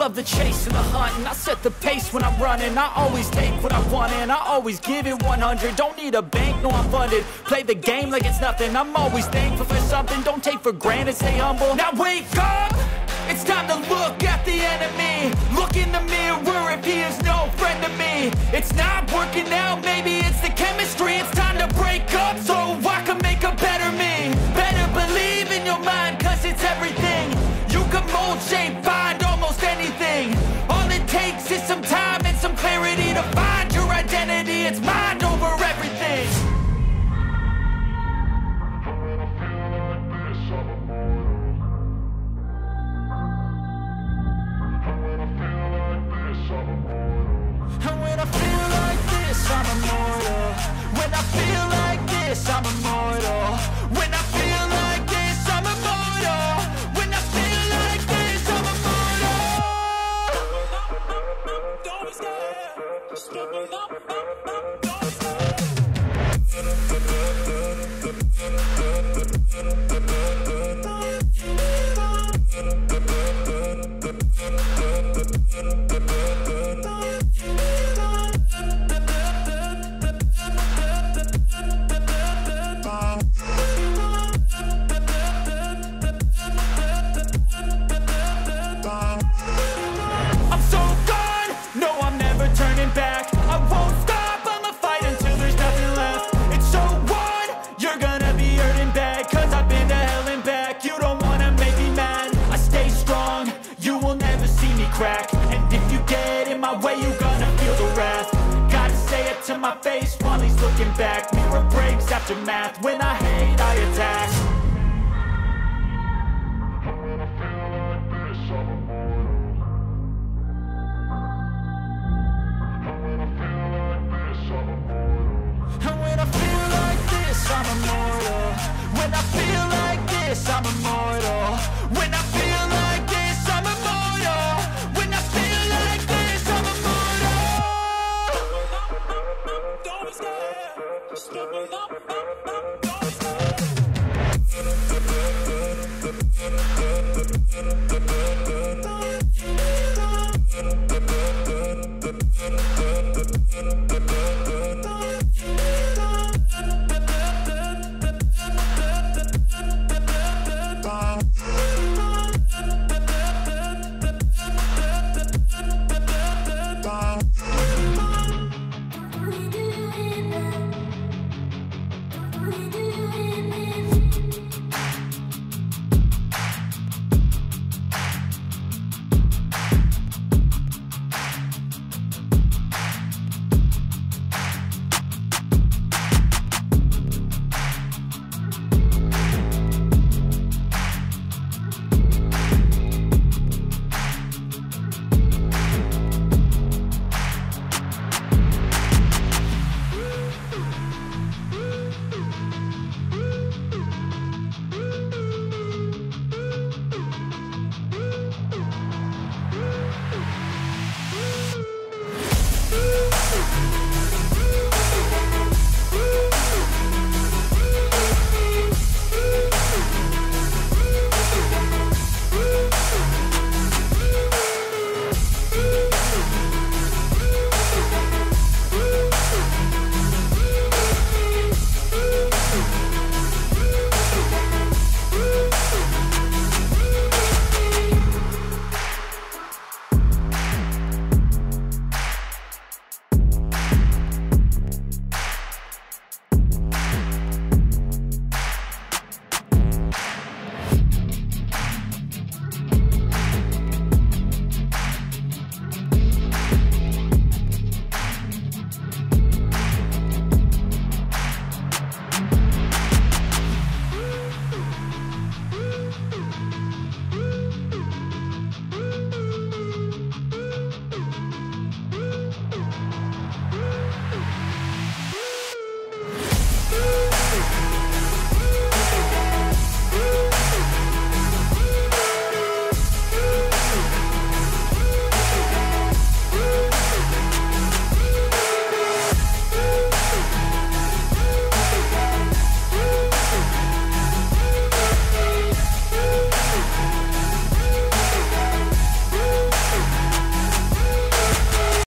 love the chase and the hunt, and I set the pace when I'm running. I always take what I want and I always give it 100. Don't need a bank, no I'm funded. Play the game like it's nothing. I'm always thankful for something. Don't take for granted, stay humble. Now wake up! It's time to look at the enemy. Look in the mirror if he is no friend to me. It's not working out, maybe it's the chemistry. It's time to break up so I can make a better me. Better believe in your mind, cause it's everything. You can mold, shape, find almost anything. All it takes is some time and some clarity to find your identity. It's mind over everything. And when I feel like this, I'm immortal. When I feel like this, I'm immortal. When I feel like this, I'm immortal. When I feel like this, I'm immortal. Don't be scared. Just give me up. Don't be scared. And if you get in my way, you're gonna feel the wrath. Gotta say it to my face while he's looking back. Mirror breaks after math. When I hate